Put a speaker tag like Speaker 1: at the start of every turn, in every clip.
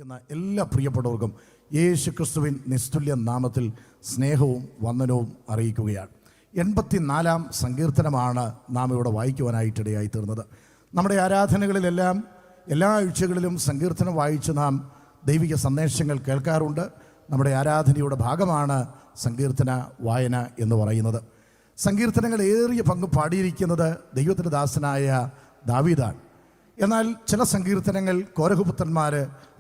Speaker 1: ഇരിക്കുന്ന എല്ലാ പ്രിയപ്പെട്ടവർക്കും യേശു ക്രിസ്തുവിൻ നിസ്തുല്യ നാമത്തിൽ സ്നേഹവും വന്ദനവും അറിയിക്കുകയാണ്. 84-ാം സങ്കീർത്തനമാണ് നാം ഇവിടെ വായിക്കുവാനായിട്ടിടയായി തീർന്നത്. നമ്മുടെ ആരാധനകളിലെല്ലാം എല്ലാ ആഴ്ചകളിലും സങ്കീർത്തനം വായിച്ച് നാം ദൈവിക സന്ദേശങ്ങൾ കേൾക്കാറുണ്ട്. നമ്മുടെ ആരാധനയുടെ ഭാഗമാണ് സങ്കീർത്തന വായന എന്ന് പറയുന്നത്. സങ്കീർത്തനങ്ങൾ ഏറിയ പങ്ക് പാടിയിരിക്കുന്നത് ദൈവത്തിൻ്റെ ദാസനായ ദാവീദാണ്. എന്നാൽ ചില സങ്കീർത്തനങ്ങൾ കോരഹുപുത്രന്മാർ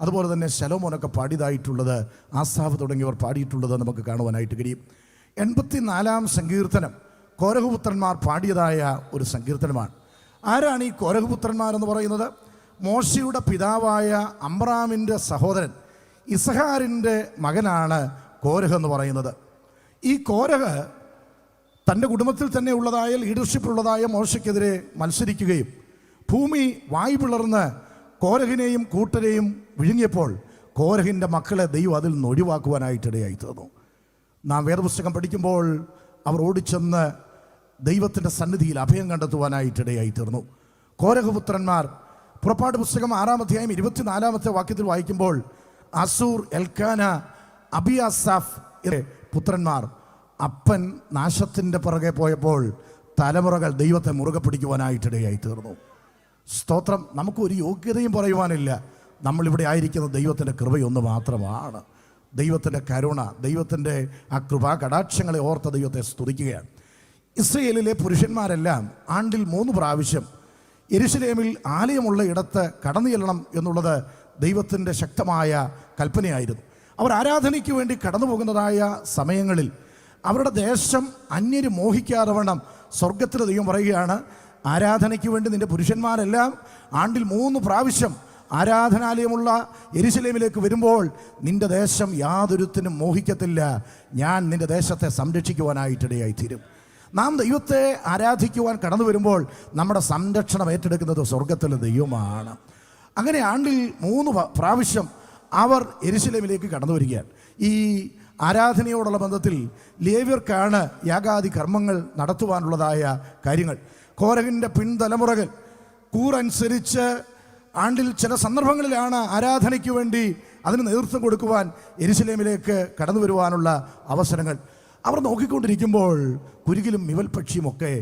Speaker 1: അതുപോലെ തന്നെ ശലോമോനൊക്കെ പാടിയതായിട്ടുള്ളത്, ആസാഫ് തുടങ്ങിയവർ പാടിയിട്ടുള്ളത് നമുക്ക് കാണുവാനായിട്ട് കഴിയും. 84-ാം സങ്കീർത്തനം കോരഹുപുത്രന്മാർ പാടിയതായ ഒരു സങ്കീർത്തനമാണ്. ആരാണ് ഈ കോരഹുപുത്രന്മാരെന്ന് പറയുന്നത്? മോശയുടെ പിതാവായ അമ്രാമിൻ്റെ സഹോദരൻ ഇസഹാരിൻ്റെ മകനാണ് കോരഹ് എന്ന് പറയുന്നത്. ഈ കോരഹ് തൻ്റെ കുടുംബത്തിൽ തന്നെ ഉള്ളതായ ലീഡർഷിപ്പുള്ളതായ മോശയ്ക്കെതിരെ മത്സരിക്കുകയും ഭൂമി വായു പിളർന്ന് കോരഹിനെയും കൂട്ടരെയും വിഴുങ്ങിയപ്പോൾ കോരഹിൻ്റെ മക്കളെ ദൈവം അതിൽ നിന്ന് ഒഴിവാക്കുവാനായിട്ടിടയായി തീർന്നു. നാം വേദപുസ്തകം പഠിക്കുമ്പോൾ അവർ ഓടിച്ചെന്ന് ദൈവത്തിൻ്റെ സന്നിധിയിൽ അഭയം കണ്ടെത്തുവാനായിട്ടിടയായി തീർന്നു. കോരഹപുത്രന്മാർ പുറപ്പാട് പുസ്തകം 6-ാം അധ്യായം 24-ാമത്തെ വാക്യത്തിൽ വായിക്കുമ്പോൾ അസൂർ, എൽക്കാന, അബിയാസാഫ് പുത്രന്മാർ അപ്പൻ നാശത്തിൻ്റെ പുറകെ പോയപ്പോൾ തലമുറകൾ ദൈവത്തെ മുറുകെ പിടിക്കുവാനായിട്ടിടയായി തീർന്നു. സ്തോത്രം. നമുക്കൊരു യോഗ്യതയും പറയുവാനില്ല. നമ്മളിവിടെ ആയിരിക്കുന്ന ദൈവത്തിൻ്റെ കൃപയൊന്ന് മാത്രമാണ്. ദൈവത്തിൻ്റെ കരുണ, ദൈവത്തിൻ്റെ ആ കൃപാ കടാക്ഷങ്ങളെ ഓർത്ത ദൈവത്തെ സ്തുതിക്കുകയാണ്. ഇസ്രയേലിലെ പുരുഷന്മാരെല്ലാം ആണ്ടിൽ 3 പ്രാവശ്യം യെരുശലേമിൽ ആലയമുള്ള ഇടത്ത് കടന്നു ചെല്ലണം എന്നുള്ളത് ദൈവത്തിൻ്റെ ശക്തമായ കൽപ്പനയായിരുന്നു. അവർ ആരാധനയ്ക്ക് വേണ്ടി കടന്നു പോകുന്നതായ സമയങ്ങളിൽ അവരുടെ ദേശം അന്യര് മോഹിക്കാതെ വണ്ണം സ്വർഗത്തിലെ ദൈവം പറയുകയാണ്, ആരാധനയ്ക്ക് വേണ്ടി നിൻ്റെ പുരുഷന്മാരെല്ലാം ആണ്ടിൽ 3 പ്രാവശ്യം ആരാധനാലയമുള്ള യെരുശലേമിലേക്ക് വരുമ്പോൾ നിൻ്റെ ദേശം യാതൊരുത്തിനും മോഹിക്കത്തില്ല. ഞാൻ നിൻ്റെ ദേശത്തെ സംരക്ഷിക്കുവാനായിട്ടിടയായി തീരും. നാം ദൈവത്തെ ആരാധിക്കുവാൻ കടന്നു വരുമ്പോൾ നമ്മുടെ സംരക്ഷണം ഏറ്റെടുക്കുന്നത് സ്വർഗത്തിലെ ദൈവമാണ്. അങ്ങനെ ആണ്ടിൽ 3 പ്രാവശ്യം അവർ യെരുശലേമിലേക്ക് കടന്നു വരികയാണ്. ഈ ആരാധനയോടുള്ള ബന്ധത്തിൽ ലേവ്യർക്കാണ് യാഗാദി കർമ്മങ്ങൾ നടത്തുവാനുള്ളതായ കാര്യങ്ങൾ. കോരഹിൻ്റെ പിൻതലമുറകൾ കൂറനുസരിച്ച് ആണ്ടിൽ ചില സന്ദർഭങ്ങളിലാണ് ആരാധനയ്ക്ക് വേണ്ടി അതിന് നേതൃത്വം കൊടുക്കുവാൻ യെരുശലേമിലേക്ക് കടന്നു വരുവാനുള്ള അവസരങ്ങൾ. അവർ നോക്കിക്കൊണ്ടിരിക്കുമ്പോൾ കുരുകിലും മിവൽ പക്ഷിയുമൊക്കെ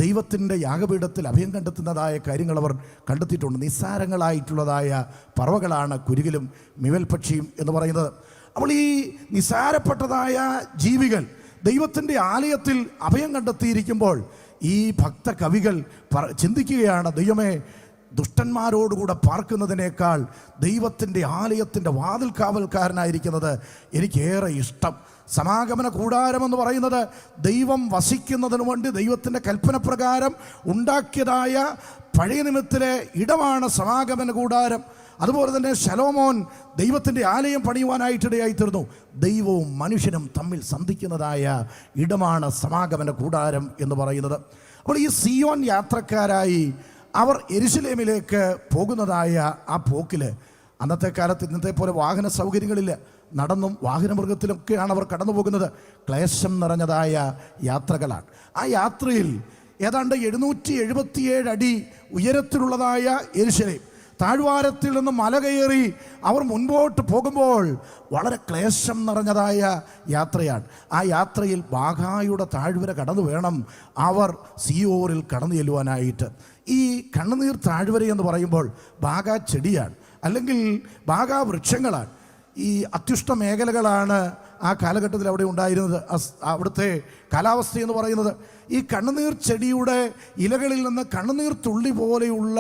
Speaker 1: ദൈവത്തിൻ്റെ യാഗപീഠത്തിൽ അഭയം കണ്ടെത്തുന്നതായ കാര്യങ്ങൾ അവർ കണ്ടെത്തിയിട്ടുണ്ട്. നിസ്സാരങ്ങളായിട്ടുള്ളതായ പറവകളാണ് കുരുകിലും മിവൽ പക്ഷിയും എന്ന് പറയുന്നത്. അപ്പോൾ ഈ നിസ്സാരപ്പെട്ടതായ ജീവികൾ ദൈവത്തിൻ്റെ ആലയത്തിൽ അഭയം കണ്ടെത്തിയിരിക്കുമ്പോൾ ഈ ഭക്ത കവികൾ ചിന്തിക്കുകയാണ്, ദൈവമേ, ദുഷ്ടന്മാരോടുകൂടെ പാർക്കുന്നതിനേക്കാൾ ദൈവത്തിൻ്റെ ആലയത്തിൻ്റെ വാതിൽ കാവൽക്കാരനായിരിക്കുന്നത് എനിക്കേറെ ഇഷ്ടം. സമാഗമന കൂടാരമെന്ന് പറയുന്നത് ദൈവം വസിക്കുന്നതിനു വേണ്ടി ദൈവത്തിൻ്റെ കൽപ്പനപ്രകാരം ഉണ്ടാക്കിയതായ പഴയ നിയമത്തിലെ ഇടമാണ് സമാഗമന കൂടാരം. അതുപോലെ തന്നെ ശലോമോൻ ദൈവത്തിൻ്റെ ആലയം പണിയുവാനായിട്ടിടയായി തീർന്നു. ദൈവവും മനുഷ്യനും തമ്മിൽ സന്ധിക്കുന്നതായ ഇടമാണ് സമാഗമന കൂടാരം എന്ന് പറയുന്നത്. അപ്പോൾ ഈ സിയോൻ യാത്രക്കാരായി അവർ യെരുശലേമിലേക്ക് പോകുന്നതായ ആ പോക്കിൽ അന്നത്തെ കാലത്ത് ഇന്നത്തെ പോലെ വാഹന സൗകര്യങ്ങളില്ല. നടന്നും വാഹനമൃഗത്തിലൊക്കെയാണ് അവർ കടന്നു പോകുന്നത്. ക്ലേശം നിറഞ്ഞതായ യാത്രകളാണ്. ആ യാത്രയിൽ ഏതാണ്ട് 777 അടി ഉയരത്തിലുള്ളതായ യെരുശലേം താഴ്വാരത്തിൽ നിന്ന് മല കയറി അവർ മുൻപോട്ട് പോകുമ്പോൾ വളരെ ക്ലേശം നിറഞ്ഞതായ യാത്രയാണ്. ആ യാത്രയിൽ ബാഗായുടെ താഴ്വര കടന്നു വേണം അവർ സിയോറിൽ കടന്നു ചെല്ലുവാനായിട്ട്. ഈ കണ്ണുനീർ താഴ്വര എന്ന് പറയുമ്പോൾ ബാഗാ ചെടിയാണ്, അല്ലെങ്കിൽ ബാഗാ വൃക്ഷങ്ങളാണ്. ഈ അത്യുഷ്ട മേഖലകളാണ് ആ കാലഘട്ടത്തിൽ അവിടെ ഉണ്ടായിരുന്നത്. അവിടുത്തെ കാലാവസ്ഥ എന്ന് പറയുന്നത് ഈ കണ്ണുനീർ ചെടിയുടെ ഇലകളിൽ നിന്ന് കണ്ണുനീർ തുള്ളി പോലെയുള്ള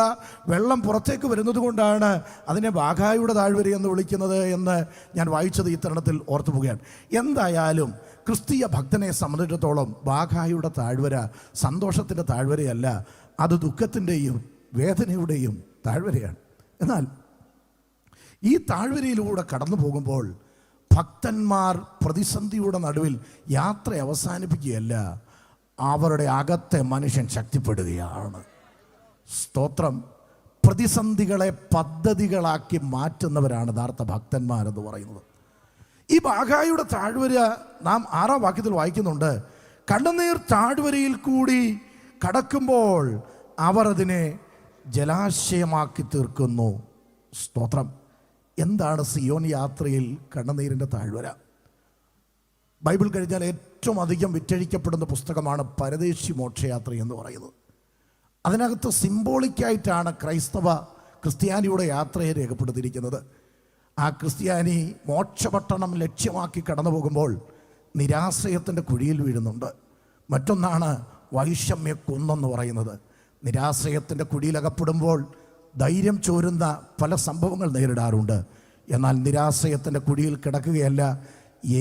Speaker 1: വെള്ളം പുറത്തേക്ക് വരുന്നത് കൊണ്ടാണ് അതിനെ ബാഗായുടെ താഴ്വര എന്ന് വിളിക്കുന്നത് എന്ന് ഞാൻ വായിച്ചത് ഈ തരുണത്തിൽ ഓർത്തു പോവുകയാണ്. എന്തായാലും ക്രിസ്തീയ ഭക്തനെ സംബന്ധിച്ചിടത്തോളം ബാഗായുടെ താഴ്വര സന്തോഷത്തിൻ്റെ താഴ്വരയല്ല, അത് ദുഃഖത്തിൻ്റെയും വേദനയുടെയും താഴ്വരയാണ്. എന്നാൽ ഈ താഴ്വരയിലൂടെ കടന്നു പോകുമ്പോൾ ഭക്തന്മാർ പ്രതിസന്ധിയുടെ നടുവിൽ യാത്ര അവസാനിപ്പിക്കുകയല്ല, അവരുടെ അകത്തെ മനുഷ്യൻ ശക്തിപ്പെടുകയാണ്. സ്തോത്രം. പ്രതിസന്ധികളെ പദ്ധതികളാക്കി മാറ്റുന്നവരാണ് യഥാർത്ഥ ഭക്തന്മാരെന്ന് പറയുന്നത്. ഈ ബാഗായുടെ താഴ്വര നാം 6-ാം വാക്യത്തിൽ വായിക്കുന്നുണ്ട്. കണ്ണുനീർ താഴ്വരയിൽ കൂടി കടക്കുമ്പോൾ അവർ അതിനെ ജലാശയമാക്കി തീർക്കുന്നു. സ്തോത്രം. എന്താണ് സിയോൻ യാത്രയിൽ കണ്ണുനീരിൻ്റെ താഴ്വര? ബൈബിൾ കഴിഞ്ഞാൽ ഏറ്റവും അധികം വിറ്റഴിക്കപ്പെടുന്ന പുസ്തകമാണ് പരദേശി മോക്ഷയാത്ര എന്ന് പറയുന്നത്. അതിനകത്ത് സിംബോളിക്കായിട്ടാണ് ക്രിസ്ത്യാനിയുടെ യാത്രയെ രേഖപ്പെടുത്തിയിരിക്കുന്നത്. ആ ക്രിസ്ത്യാനി മോക്ഷപട്ടണം ലക്ഷ്യമാക്കി കടന്നു പോകുമ്പോൾ നിരാശ്രയത്തിൻ്റെ കുഴിയിൽ വീഴുന്നുണ്ട്. മറ്റൊന്നാണ് വൈഷമ്യ കുന്നെന്ന് പറയുന്നത്. നിരാശ്രയത്തിൻ്റെ കുഴിയിലകപ്പെടുമ്പോൾ ധൈര്യം ചോരുന്ന പല സംഭവങ്ങൾ നേരിടാറുണ്ട്. എന്നാൽ നിരാശ്രയത്തിൻ്റെ കുഴിയിൽ കിടക്കുകയല്ല,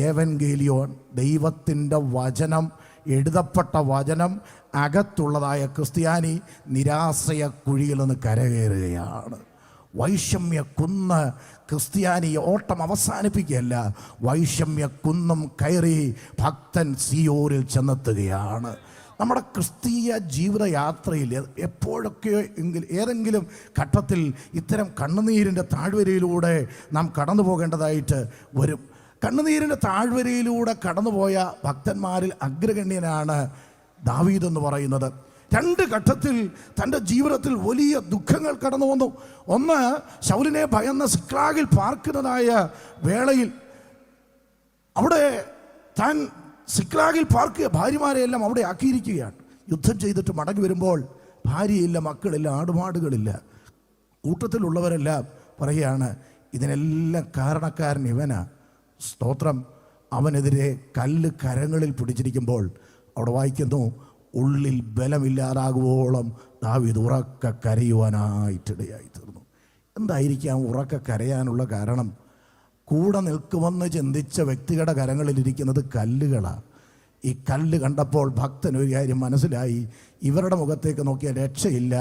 Speaker 1: ഏവൻഗേലിയോൻ, ദൈവത്തിൻ്റെ വചനം, എഴുതപ്പെട്ട വചനം അകത്തുള്ളതായ ക്രിസ്ത്യാനി നിരാശ്രയ കുഴിയിൽ നിന്ന് കരകയറുകയാണ്. വൈഷമ്യ കുന്ന് ക്രിസ്ത്യാനി ഓട്ടം അവസാനിപ്പിക്കുകയല്ല, വൈഷമ്യ കുന്നും കയറി ഭക്തൻ സിയോനിൽ ചെന്നെത്തുകയാണ്. നമ്മുടെ ക്രിസ്തീയ ജീവിതയാത്രയിൽ എപ്പോഴൊക്കെ ഏതെങ്കിലും ഘട്ടത്തിൽ ഇത്തരം കണ്ണുനീരിൻ്റെ താഴ്വരയിലൂടെ നാം കടന്നു പോകേണ്ടതായിട്ട് വരും. കണ്ണുനീരിൻ്റെ താഴ്വരയിലൂടെ കടന്നുപോയ ഭക്തന്മാരിൽ അഗ്രഗണ്യനാണ് ദാവീദ് എന്ന് പറയുന്നത്. 2 ഘട്ടത്തിൽ തൻ്റെ ജീവിതത്തിൽ വലിയ ദുഃഖങ്ങൾ കടന്നു വന്നു. ഒന്ന്, ശൗലിനെ ഭയന്ന സിക്ലാഗിൽ പാർക്കുന്നതായ വേളയിൽ അവിടെ താൻ സിക്ലാഗിൽ പാർക്കുക, ഭാര്യമാരെയെല്ലാം അവിടെ ആക്കിയിരിക്കുകയാണ്. യുദ്ധം ചെയ്തിട്ട് മടങ്ങി വരുമ്പോൾ ഭാര്യയില്ല, മക്കളില്ല, ആടുമാടുകളില്ല. കൂട്ടത്തിലുള്ളവരെല്ലാം പറയുകയാണ്, ഇതിനെല്ലാം കാരണക്കാരൻ ഇവനാ. സ്തോത്രം. അവനെതിരെ കല്ല് കരങ്ങളിൽ പിടിച്ചിരിക്കുമ്പോൾ അവിടെ വായിക്കുന്നു, ഉള്ളിൽ ബലമില്ലാതാകുവോളം ദാവീദ് ഉറക്ക കരയുവാനായിട്ടിടയായി തീർന്നു. എന്തായിരിക്കാം ഉറക്ക കരയാനുള്ള കാരണം? കൂടെ നിൽക്കുമെന്ന് ചിന്തിച്ച വ്യക്തികളുടെ കരങ്ങളിലിരിക്കുന്നത് കല്ലുകളാണ്. ഈ കല്ല് കണ്ടപ്പോൾ ഭക്തൻ ഒരു കാര്യം മനസ്സിലായി, ഇവരുടെ മുഖത്തേക്ക് നോക്കിയാൽ രക്ഷയില്ല,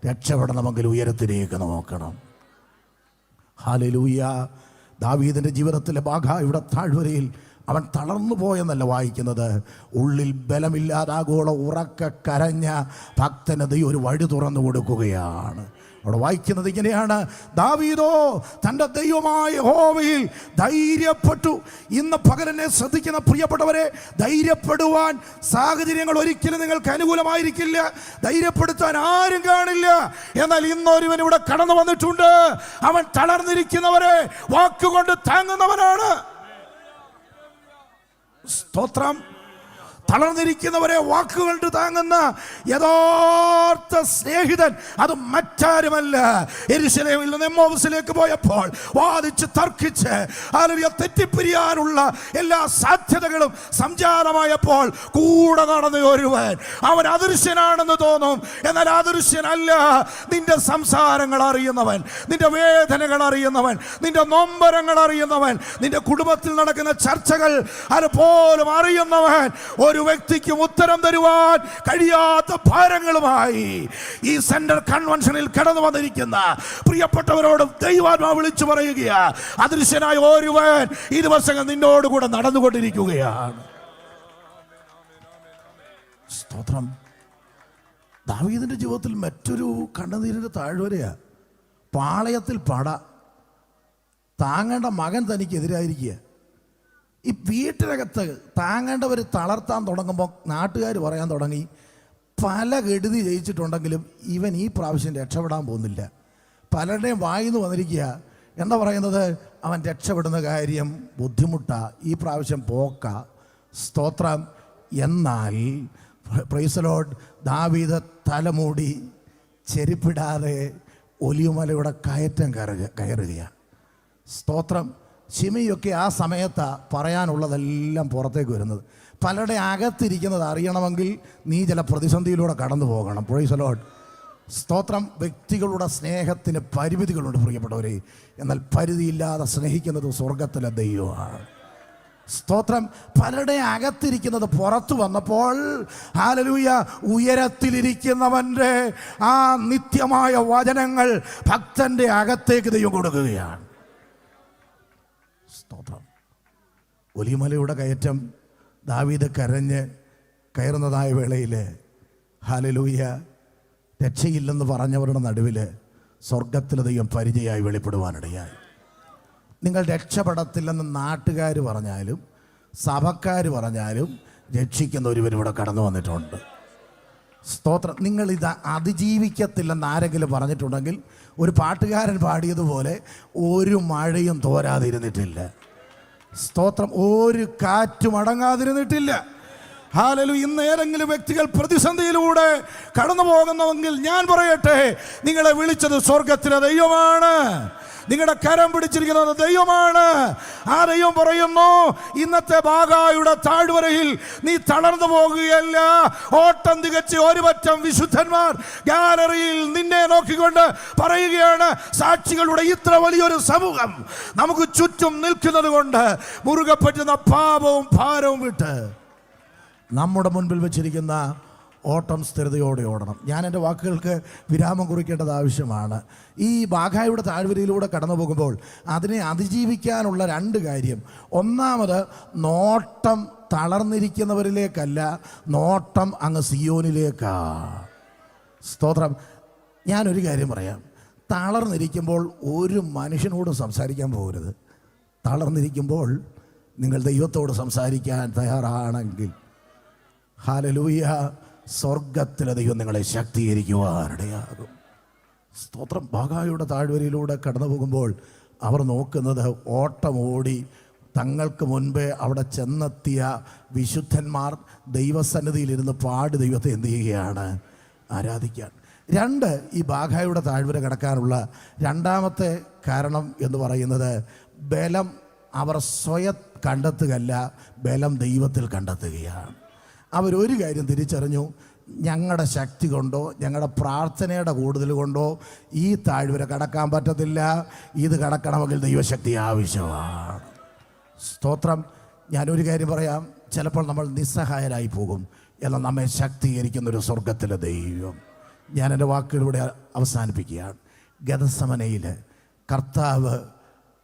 Speaker 1: രക്ഷപ്പെടണമെങ്കിൽ ഉയരത്തിലേക്ക് നോക്കണം. ഹല്ലേലൂയ. ദാവീദിൻ്റെ ജീവിതത്തിലെ ബാഖായുടെ താഴ്വരയിൽ അവൻ തളർന്നു പോയെന്നല്ല വായിക്കുന്നത്, ഉള്ളിൽ ബലമില്ലാതാകോളം ഉറക്ക കരഞ്ഞ ഭക്തനത് ഒരു വഴി തുറന്നു കൊടുക്കുകയാണ്. അവിടെ വായിക്കുന്നത് ഇങ്ങനെയാണ്, ദാവീദോ തൻ്റെ ദൈവമായ യഹോവയിൽ ധൈര്യപ്പെട്ടു. ഇന്ന് പകലിനെ ശ്രദ്ധിക്കുന്ന പ്രിയപ്പെട്ടവരെ, ധൈര്യപ്പെടുവാൻ സാഹചര്യങ്ങൾ ഒരിക്കലും നിങ്ങൾക്ക് അനുകൂലമായിരിക്കില്ല, ധൈര്യപ്പെടുത്താൻ ആരും കാണില്ല. എന്നാൽ ഇന്നൊരുവൻ ഇവിടെ കടന്നു വന്നിട്ടുണ്ട്. അവൻ തളർന്നിരിക്കുന്നവരെ വാക്കുകൊണ്ട് താങ്ങുന്നവനാണ്. സ്തോത്രം. തളർന്നിരിക്കുന്നവരെ വാക്കുകൊണ്ട് താങ്ങുന്ന യഥാർത്ഥ സ്നേഹിതൻ അത് മറ്റാരുമല്ല. യെരൂശലേമിൽ നിന്ന് എമ്മോസിലേക്ക് പോയപ്പോൾ വാദിച്ച് തർക്കിച്ച് തെറ്റിപ്പിരിയാനുള്ള എല്ലാ സാധ്യതകളും സംജാതമായപ്പോൾ കൂടെ നടന്ന ഒരുവൻ, അവൻ അദൃശ്യനാണെന്ന് തോന്നും, എന്നാൽ അദൃശ്യനല്ല. നിന്റെ സംസാരങ്ങൾ അറിയുന്നവൻ, നിന്റെ വേദനകൾ അറിയുന്നവൻ, നിന്റെ നൊമ്പരങ്ങൾ അറിയുന്നവൻ, നിന്റെ കുടുംബത്തിൽ നടക്കുന്ന ചർച്ചകൾ അതുപോലും അറിയുന്നവൻ, ഒരു വ്യക്തിക്കും ഉത്തരം തരുവാൻ കഴിയാത്ത ഭാരങ്ങളുമായി ഈ സെന്റർ കൺവെൻഷനിൽ കടന്നു വന്നിരിക്കുന്ന പ്രിയപ്പെട്ടവരോട് ദൈവാത്മാവ് വിളിച്ചു പറയുകയാ, അദൃശ്യനായ ഒരുവൻ ഈ ദിവസങ്ങൾ നിന്നോടുകൂടെ നടന്നുകൊണ്ടിരിക്കുകയാണ്. സ്തോത്രം. ദാവീദിന്റെ ജീവിതത്തിൽ മറ്റൊരു കണ്ണുനീരിന്റെ താഴ്വരയാ. പാളയത്തിൽ പട, താങ്ങേണ്ട മകൻ തനിക്കെതിരായിരിക്കുക. ഈ വീട്ടിനകത്ത് താങ്ങേണ്ടവർ തളർത്താൻ തുടങ്ങുമ്പോൾ നാട്ടുകാർ പറയാൻ തുടങ്ങി, പല കെടുതി ജയിച്ചിട്ടുണ്ടെങ്കിലും ഇവൻ ഈ പ്രാവശ്യം രക്ഷപ്പെടാൻ പോകുന്നില്ല. പലരുടെയും വായിന്ന് വന്നിരിക്കുക, എന്താ പറയുന്നത്, അവൻ രക്ഷപ്പെടുന്ന കാര്യം ബുദ്ധിമുട്ടാണ്, ഈ പ്രാവശ്യം പോക്ക. സ്തോത്രം. എന്നാൽ പ്രൈസ് ദി ലോർഡ്, ദാവീദ് തലമൂടി ചെരുപ്പിടാതെ ഒലിവുമലയുടെ കയറ്റം കയറുകയാണ്. സ്തോത്രം. ശിമിയൊക്കെ ആ സമയത്ത് പറയാനുള്ളതെല്ലാം പുറത്തേക്ക് വരുന്നത്. പലരുടെ അകത്തിരിക്കുന്നത് അറിയണമെങ്കിൽ നീ ചില പ്രതിസന്ധിയിലൂടെ കടന്നു പോകണം. Praise the Lord. സ്തോത്രം. വ്യക്തികളുടെ സ്നേഹത്തിന് പരിമിതികളുണ്ട് പ്രിയപ്പെട്ടവരെ, എന്നാൽ പരിധിയില്ലാതെ സ്നേഹിക്കുന്നത് സ്വർഗത്തിലെ ദൈവമാണ്. സ്തോത്രം. പലരുടെ അകത്തിരിക്കുന്നത് പുറത്തു വന്നപ്പോൾ ഹല്ലേലൂയ, ഉയരത്തിലിരിക്കുന്നവന്റെ ആ നിത്യമായ വചനങ്ങൾ ഭക്തന്റെ അകത്തേക്ക് ദൈവം കൊടുക്കുകയാണ്. സ്തോത്രം. ഒലിമലയുടെ കയറ്റം ദാവീദ് കരഞ്ഞ് കയറുന്നതായ വേളയിൽ ഹല്ലേലൂയ, രക്ഷയില്ലെന്ന് പറഞ്ഞവരുടെ നടുവിൽ സ്വർഗത്തിലെ ദൈവം പരിചയമായി വെളിപ്പെടുവാനിടയായി. നിങ്ങൾ രക്ഷപ്പെടത്തില്ലെന്ന് നാട്ടുകാർ പറഞ്ഞാലും സഭക്കാർ പറഞ്ഞാലും രക്ഷിക്കുന്ന ഒരുവർ ഇവിടെ കടന്നു വന്നിട്ടുണ്ട്. സ്തോത്രം. നിങ്ങളിത് അതിജീവിക്കത്തില്ലെന്ന് ആരെങ്കിലും പറഞ്ഞിട്ടുണ്ടെങ്കിൽ, ഒരു പാട്ടുകാരൻ പാടിയതുപോലെ ഒരു മഴയും തോരാതിരുന്നിട്ടില്ല. സ്തോത്രം. ഒരു കാറ്റും അടങ്ങാതിരുന്നിട്ടില്ല. ഹല്ലേലൂയ. ഇന്ന് ഏതെങ്കിലും വ്യക്തികൾ പ്രതിസന്ധിയിലൂടെ കടന്നു പോകുന്നുവെങ്കിൽ ഞാൻ പറയട്ടെ, നിങ്ങളെ വിളിച്ചത് സ്വർഗത്തിലെ ദൈവമാണ്. നിങ്ങളുടെ കരം പിടിച്ചിരിക്കുന്നത് ദൈവമാണ്. ആ ദൈവം പറയുന്നു, ഇന്നത്തെ ബാഗായുടെ താഴ്വരയിൽ നീ തളർന്നു പോകുകയല്ല. ഓട്ടം തികച്ച് ഒരു പറ്റം വിശുദ്ധന്മാർ ഗാലറിയിൽ നിന്നെ നോക്കിക്കൊണ്ട് പറയുകയാണ്, സാക്ഷികളുടെ ഇത്ര വലിയൊരു സമൂഹം നമുക്ക് ചുറ്റും നിൽക്കുന്നത് കൊണ്ട് മുറുകെ പറ്റുന്ന പാപവും ഭാരവും വിട്ട് നമ്മുടെ മുൻപിൽ വെച്ചിരിക്കുന്ന ഓട്ടം സ്ഥിരതയോടെ ഓടണം. ഞാൻ എൻ്റെ വാക്കുകൾക്ക് വിരാമം കുറിക്കേണ്ടത് ആവശ്യമാണ്. ഈ ബാഗായുടെ താഴ്വരയിലൂടെ കടന്നു പോകുമ്പോൾ അതിനെ അതിജീവിക്കാനുള്ള രണ്ട് കാര്യം. ഒന്നാമത്, നോട്ടം തളർന്നിരിക്കുന്നവരിലേക്കല്ല, നോട്ടം അങ്ങ് സിയോനിലേക്കാ. സ്തോത്രം. ഞാനൊരു കാര്യം പറയാം. തളർന്നിരിക്കുമ്പോൾ ഒരു മനുഷ്യനോടും സംസാരിക്കാൻ പോകരുത്. തളർന്നിരിക്കുമ്പോൾ നിങ്ങൾ ദൈവത്തോട് സംസാരിക്കാൻ തയ്യാറാണെങ്കിൽ, ഹല്ലേലൂയ, സ്വർഗത്തിലെ ദൈവം നിങ്ങളെ ശക്തീകരിക്കുവാനിടയാകും. സ്തോത്രം. ബാഗായുടെ താഴ്വരയിലൂടെ കടന്നു പോകുമ്പോൾ അവർ നോക്കുന്നത് ഓട്ടമോടി തങ്ങൾക്ക് മുൻപേ അവിടെ ചെന്നെത്തിയ വിശുദ്ധന്മാർ ദൈവസന്നിധിയിലിരുന്ന് പാടി ദൈവത്തെ എന്ത് ചെയ്യുകയാണ്? ആരാധിക്കാൻ. രണ്ട്, ഈ ബാഗായുടെ താഴ്വര കടക്കാനുള്ള രണ്ടാമത്തെ കാരണം എന്ന് പറയുന്നത്, ബലം അവർ സ്വയം കണ്ടെത്തുകയല്ല, ബലം ദൈവത്തിൽ കണ്ടെത്തുകയാണ്. അവരൊരു കാര്യം തിരിച്ചറിഞ്ഞു, ഞങ്ങളുടെ ശക്തി കൊണ്ടോ ഞങ്ങളുടെ പ്രാർത്ഥനയുടെ കൂടുതൽ കൊണ്ടോ ഈ താഴ്വര കടക്കാൻ പറ്റത്തില്ല. ഇത് കടക്കണമെങ്കിൽ ദൈവശക്തി ആവശ്യമാണ്. സ്തോത്രം. ഞാനൊരു കാര്യം പറയാം. ചിലപ്പോൾ നമ്മൾ നിസ്സഹായരായി പോകും. എന്നാൽ നമ്മെ ശക്തീകരിക്കുന്നൊരു സ്വർഗത്തിലെ ദൈവം. ഞാൻ എൻ്റെ വാക്കുകളിലൂടെ അവസാനിപ്പിക്കുകയാണ്. ഗെത്സമനയിൽ കർത്താവ്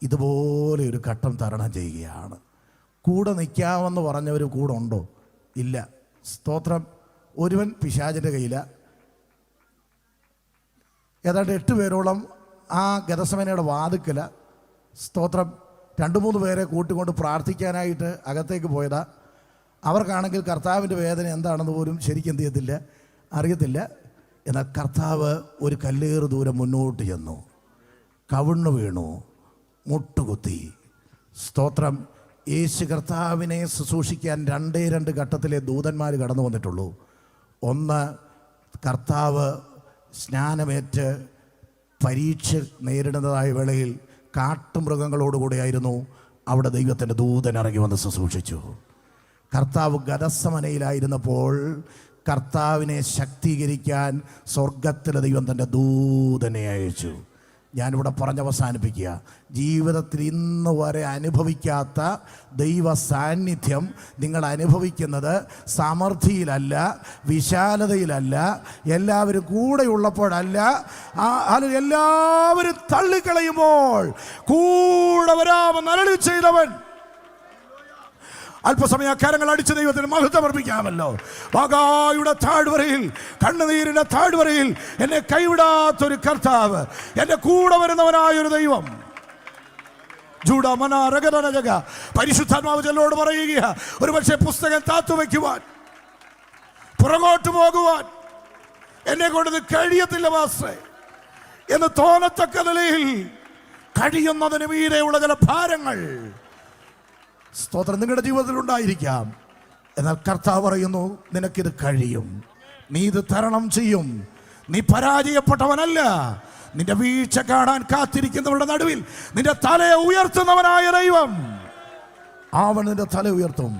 Speaker 1: ഇതുപോലെ ഒരു ഘട്ടം തരണം ചെയ്യുകയാണ്. കൂടെ നിൽക്കാമെന്ന് പറഞ്ഞവർ കൂടെ ഉണ്ടോ? ഇല്ല. സ്തോത്രം. ഒരുവൻ പിശാചിൻ്റെ കയ്യിലാണ്. ഏതാണ്ട് 8 പേരോളം ആ ഗെത്സമനയുടെ വാതിക്കല. സ്തോത്രം. 2-3 പേരെ കൂട്ടിക്കൊണ്ട് പ്രാർത്ഥിക്കാനായിട്ട് അകത്തേക്ക് പോയതാ. അവർക്കാണെങ്കിൽ കർത്താവിൻ്റെ വേദന എന്താണെന്ന് പോലും ശരിക്കും എന്ത് ചെയ്യത്തില്ല, അറിയത്തില്ല. എന്നാൽ കർത്താവ് ഒരു കല്ലേറ് ദൂരം മുന്നോട്ട് ചെന്നു, കവിണ്ണു വീണു, മുട്ടുകുത്തി. സ്തോത്രം. യേശു കർത്താവിനെ ശുശ്രൂഷിക്കാൻ 2 ഘട്ടത്തിലെ ദൂതന്മാർ കടന്നു വന്നിട്ടുള്ളൂ. ഒന്ന്, കർത്താവ് സ്നാനമേറ്റ് പരീക്ഷ നേരിടുന്നതായ വേളയിൽ കാട്ടുമൃഗങ്ങളോടുകൂടിയായിരുന്നു അവിടെ ദൈവത്തിൻ്റെ ദൂതൻ ഇറങ്ങി വന്ന് ശുശ്രൂഷിച്ചു. കർത്താവ് ഗെത്സമനയിലായിരുന്നപ്പോൾ കർത്താവിനെ ശക്തീകരിക്കാൻ സ്വർഗത്തിലെ ദൈവം തൻ്റെ ദൂതനെ അയച്ചു. ഞാനിവിടെ പറഞ്ഞവസാനിപ്പിക്കുക. ജീവിതത്തിൽ ഇന്ന് വരെ അനുഭവിക്കാത്ത ദൈവ സാന്നിധ്യം നിങ്ങൾ അനുഭവിക്കുന്നത് സമൃദ്ധിയിലല്ല, വിശാലതയിലല്ല, എല്ലാവരും കൂടെയുള്ളപ്പോഴല്ല. എല്ലാവരും തള്ളിക്കളയുമ്പോൾ കൂടെ വരാമെന്ന് അരുളി ചെയ്തവൻ. അല്പസമയ കരങ്ങൾ അടിച്ച് ദൈവത്തിന് മഹത്വം അർപ്പിക്കാമല്ലോ. ബാഗായുടെ താഴ്വരയിൽ, കണ്ണുനീരിൻ്റെ താഴ്വരയിൽ എന്നെ കൈവിടാത്തൊരു കർത്താവ്, എൻ്റെ കൂടെ വരുന്നവനായൊരു ദൈവം. പരിശുദ്ധാത്മാവ് ചെല്ലോട് പറയുക, ഒരു പക്ഷേ പുസ്തകം താത്തുവെക്കുവാൻ, പുറകോട്ട് പോകുവാൻ എന്നെ കൊണ്ടത് കഴിയത്തില്ല മാസ്റ്ററെ എന്ന് തോന്നത്തക്ക നിലയിൽ കഴിയുന്നതിന് മീതെയുള്ള ചില ഭാരങ്ങൾ, സ്തോത്രം, നിങ്ങളുടെ ജീവിതത്തിൽ ഉണ്ടായിരിക്കാം. എന്നാൽ കർത്താവ് പറയുന്നു, നിനക്കിത് കഴിയും, നീ ഇത് തരണം ചെയ്യും, നീ പരാജയപ്പെട്ടവനല്ല. നിന്റെ വീഴ്ച കാണാൻ കാത്തിരിക്കുന്നവരുടെ നടുവിൽ നിന്റെ തലയെ ഉയർത്തുന്നവനായ ദൈവം, അവൻ നിന്റെ തല ഉയർത്തും.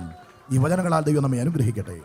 Speaker 1: ഈ വചനങ്ങളാൽ ദൈവം നമ്മെ അനുഗ്രഹിക്കട്ടെ.